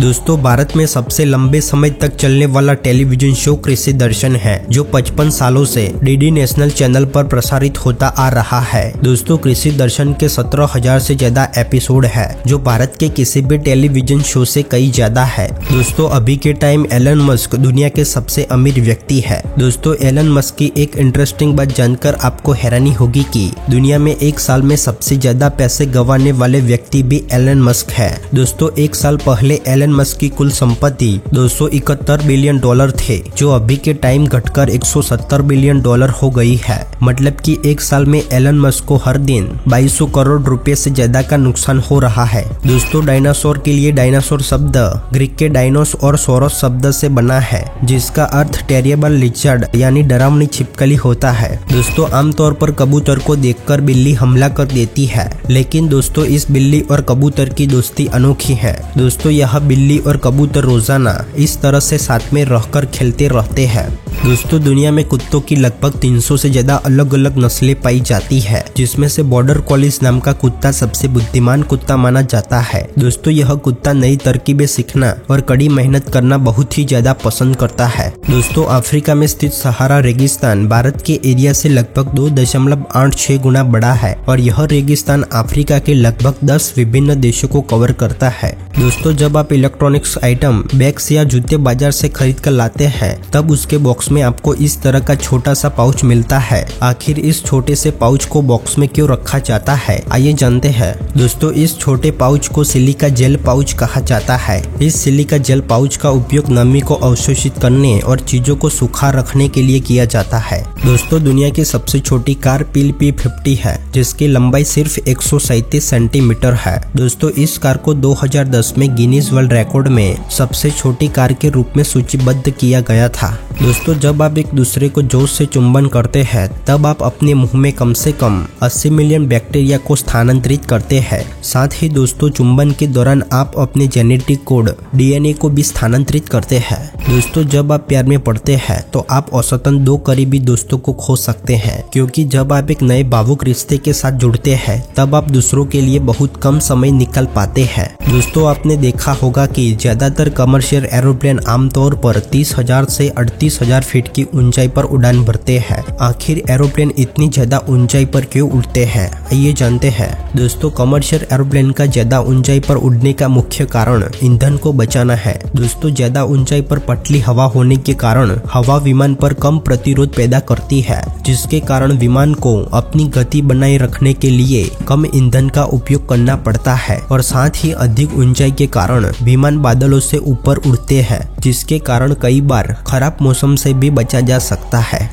दोस्तों भारत में सबसे लंबे समय तक चलने वाला टेलीविजन शो कृषि दर्शन है, जो 55 सालों से डीडी नेशनल चैनल पर प्रसारित होता आ रहा है। दोस्तों कृषि दर्शन के 17,000 से ज्यादा एपिसोड है, जो भारत के किसी भी टेलीविजन शो से कई ज्यादा है। दोस्तों अभी के टाइम एलन मस्क दुनिया के सबसे अमीर व्यक्ति है। दोस्तों एलन मस्क की एक इंटरेस्टिंग बात जानकर आपको हैरानी होगी कि दुनिया में एक साल में सबसे ज्यादा पैसे गंवाने वाले व्यक्ति भी एलन मस्क है। दोस्तों एक साल पहले एलन मस्क की कुल संपत्ति 271 बिलियन डॉलर थे, जो अभी के टाइम घटकर 170 बिलियन डॉलर हो गई है। मतलब कि एक साल में एलन मस्क को हर दिन 2200 करोड़ रुपए से ज्यादा का नुकसान हो रहा है। दोस्तों डायनासोर के लिए डायनासोर शब्द ग्रीक के डायनोस और सोरोस शब्द से बना है, जिसका अर्थ टेरिएबल लिजर्ड यानी डरावनी छिपकली होता है। दोस्तों आमतौर पर कबूतर को देखकर बिल्ली हमला कर देती है, लेकिन दोस्तों इस बिल्ली और कबूतर की दोस्ती अनोखी है। दोस्तों यह बिल्ली और कबूतर रोजाना इस तरह से साथ में रहकर खेलते रहते हैं। दोस्तों दुनिया में कुत्तों की लगभग 300 से ज्यादा अलग अलग नस्लें पाई जाती है, जिसमें से बॉर्डर कॉलिस नाम का कुत्ता सबसे बुद्धिमान कुत्ता माना जाता है। दोस्तों यह कुत्ता नई तरकीबें सीखना और कड़ी मेहनत करना बहुत ही ज्यादा पसंद करता है। दोस्तों अफ्रीका में स्थित सहारा रेगिस्तान भारत के एरिया से लगभग 2.86 गुना बड़ा है, और यह रेगिस्तान अफ्रीका के लगभग 10 विभिन्न देशों को कवर करता है। दोस्तों जब आप इलेक्ट्रॉनिक्स आइटम बैग्स या जूते बाजार से खरीद कर लाते हैं, तब उसके बॉक्स में आपको इस तरह का छोटा सा पाउच मिलता है। आखिर इस छोटे से पाउच को बॉक्स में क्यों रखा जाता है, आइए जानते हैं। दोस्तों इस छोटे पाउच को सिलिका जेल पाउच कहा जाता है। इस सिलिका जेल पाउच का उपयोग नमी को अवशोषित करने और चीजों को सूखा रखने के लिए किया जाता है। दोस्तों दुनिया की सबसे छोटी कार पील P50 है, जिसकी लंबाई सिर्फ 137 सेंटीमीटर है। दोस्तों इस कार को 2010 में गिनीज वर्ल्ड रिकॉर्ड में सबसे छोटी कार के रूप में सूचीबद्ध किया गया था। दोस्तों जब आप एक दूसरे को जोश से चुंबन करते हैं, तब आप अपने मुंह में कम से कम 80 मिलियन बैक्टीरिया को स्थानांतरित करते हैं। साथ ही दोस्तों चुंबन के दौरान आप अपने जेनेटिक कोड DNA को भी स्थानांतरित करते हैं। दोस्तों जब आप प्यार में पड़ते हैं, तो आप औसतन 2 करीबी दोस्तों को खो सकते हैं, क्योंकि जब आप एक नए भावुक रिश्ते के साथ जुड़ते हैं, तब आप दूसरों के लिए बहुत कम समय निकाल पाते हैं। दोस्तों आपने देखा होगा कि ज्यादातर कमर्शियल एरोप्लेन आमतौर पर 30,000 से 38,000 फीट की ऊंचाई पर उड़ान भरते हैं। आखिर एरोप्लेन इतनी ज्यादा ऊंचाई पर क्यों उड़ते हैं, आइए जानते हैं। दोस्तों कमर्शियल एरोप्लेन का ज्यादा ऊंचाई पर उड़ने का मुख्य कारण ईंधन को बचाना है। दोस्तों ज्यादा ऊंचाई पर पतली हवा होने के कारण हवा विमान पर कम प्रतिरोध पैदा करती है, जिसके कारण विमान को अपनी गति बनाए रखने के लिए कम ईंधन का उपयोग करना पड़ता है। और साथ ही अधिक ऊंचाई के कारण विमान बादलों से ऊपर उड़ते हैं, जिसके कारण कई बार खराब मौसम से भी बचा जा सकता है।